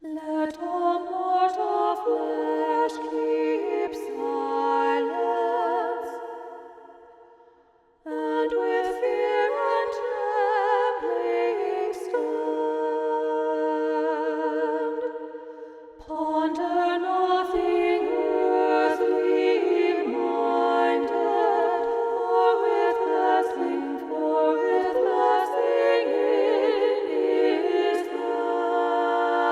Let all mortal flesh keep silence, and with fear and trembling stand. Ponder nothing earthly minded, for with blessing in His hand.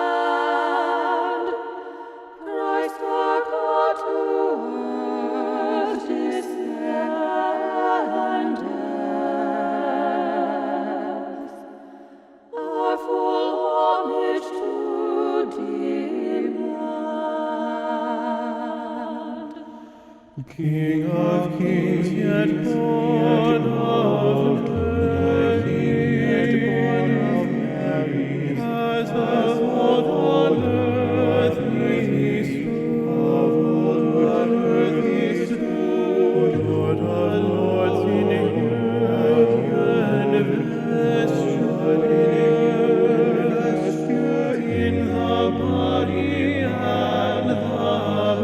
Christ our God to earth descendeth, our full homage to demand. King of kings, yet born of Mary, as of old on earth He stood, Lord of lords in heaven, vesture in the body and the blood.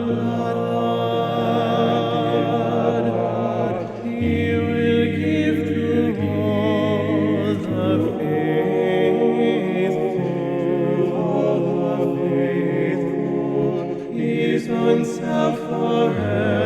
He will give to all the faithful His own self forever.